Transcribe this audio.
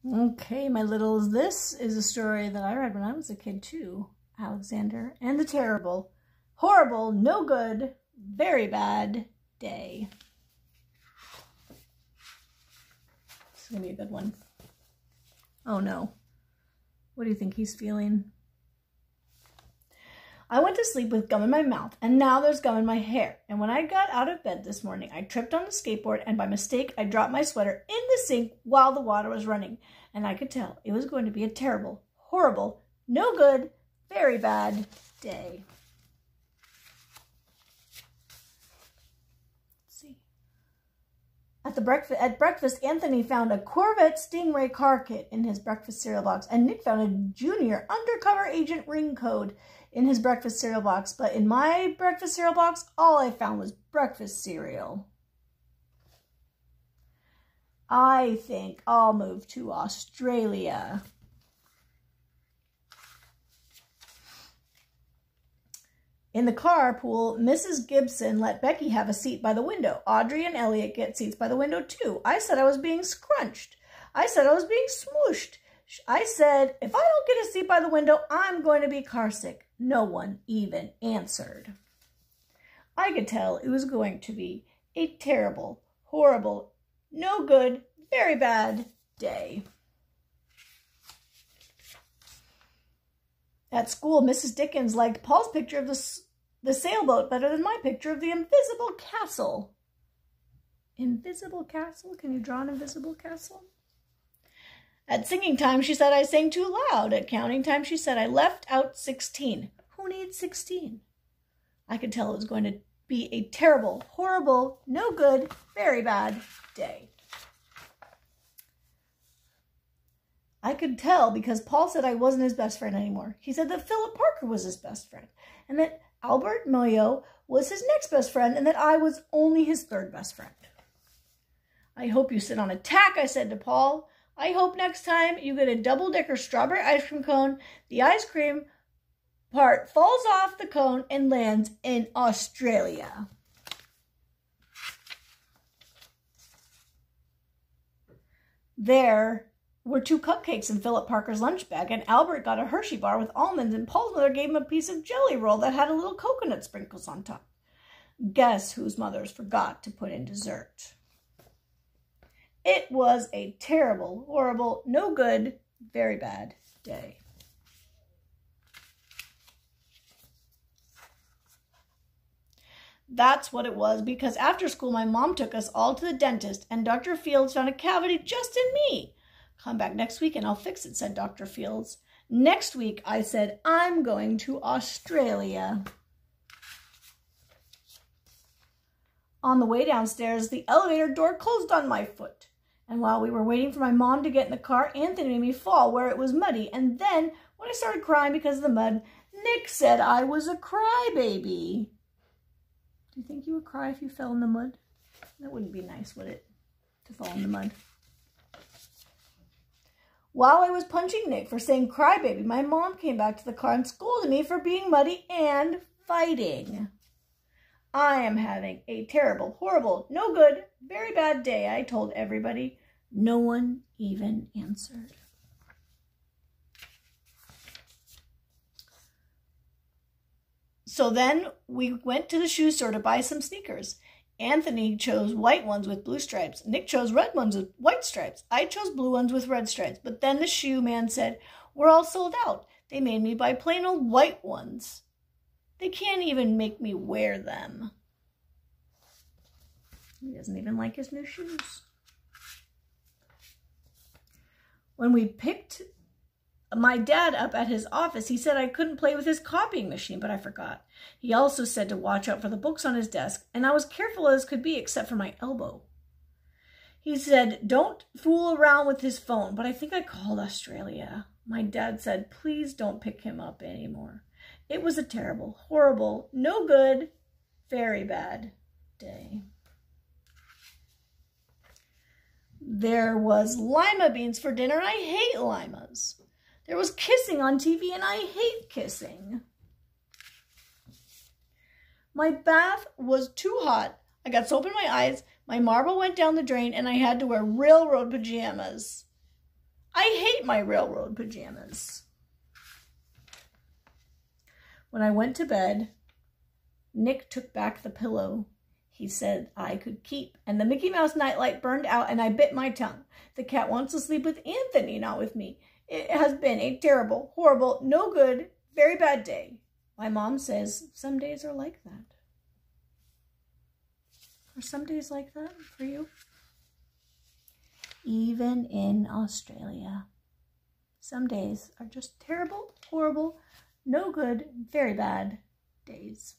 Okay, my littles, this is a story that I read when I was a kid too. Alexander and the Terrible, Horrible, No Good, Very Bad Day. This is going to be a good one. Oh no. What do you think he's feeling? I went to sleep with gum in my mouth, and now there's gum in my hair. And when I got out of bed this morning, I tripped on the skateboard, and by mistake, I dropped my sweater in the sink while the water was running. And I could tell it was going to be a terrible, horrible, no good, very bad day. Let's see. At breakfast, Anthony found a Corvette Stingray car kit in his breakfast cereal box, and Nick found a junior undercover agent ring code in his breakfast cereal box. But in my breakfast cereal box, all I found was breakfast cereal. I think I'll move to Australia. In the carpool, Mrs. Gibson let Becky have a seat by the window. Audrey and Elliot get seats by the window too. I said I was being scrunched. I said I was being smooshed. I said, if I don't get a seat by the window, I'm going to be carsick. No one even answered. I could tell it was going to be a terrible, horrible, no good, very bad day. At school, Mrs. Dickens liked Paul's picture of the sailboat better than my picture of the invisible castle. Invisible castle? Can you draw an invisible castle? At singing time, she said I sang too loud. At counting time, she said I left out 16. Who needs 16? I could tell it was going to be a terrible, horrible, no good, very bad day. I could tell because Paul said I wasn't his best friend anymore. He said that Philip Parker was his best friend, and that Albert Moyo was his next best friend, and that I was only his third best friend. I hope you sit on a tack, I said to Paul. I hope next time you get a double-decker strawberry ice cream cone, the ice cream part falls off the cone and lands in Australia. There were 2 cupcakes in Philip Parker's lunch bag, and Albert got a Hershey bar with almonds, and Paul's mother gave him a piece of jelly roll that had a little coconut sprinkles on top. Guess whose mothers forgot to put in dessert? It was a terrible, horrible, no good, very bad day. That's what it was, because after school, my mom took us all to the dentist, and Dr. Fields found a cavity just in me. Come back next week and I'll fix it, said Dr. Fields. Next week, I said, I'm going to Australia. On the way downstairs, the elevator door closed on my foot. And while we were waiting for my mom to get in the car, Anthony made me fall where it was muddy. And then, when I started crying because of the mud, Nick said I was a crybaby. Do you think you would cry if you fell in the mud? That wouldn't be nice, would it? To fall in the mud. While I was punching Nick for saying crybaby, my mom came back to the car and scolded me for being muddy and fighting. I am having a terrible, horrible, no good, very bad day, I told everybody. No one even answered. So then we went to the shoe store to buy some sneakers. Anthony chose white ones with blue stripes. Nick chose red ones with white stripes. I chose blue ones with red stripes. But then the shoe man said, we're all sold out. They made me buy plain old white ones. They can't even make me wear them. He doesn't even like his new shoes. When we picked my dad up at his office, he said I couldn't play with his copying machine, but I forgot. He also said to watch out for the books on his desk, and I was careful as could be except for my elbow. He said, don't fool around with his phone, but I think I called Australia. My dad said, please don't pick him up anymore. It was a terrible, horrible, no good, very bad day. There was lima beans for dinner, and I hate limas. There was kissing on TV, and I hate kissing. My bath was too hot. I got soap in my eyes, my marble went down the drain, and I had to wear railroad pajamas. I hate my railroad pajamas. When I went to bed, Nick took back the pillow he said I could keep, and the Mickey Mouse nightlight burned out, and I bit my tongue. The cat wants to sleep with Anthony, not with me. It has been a terrible, horrible, no good, very bad day. My mom says some days are like that. Are some days like that for you? Even in Australia, some days are just terrible, horrible, no good, very bad days.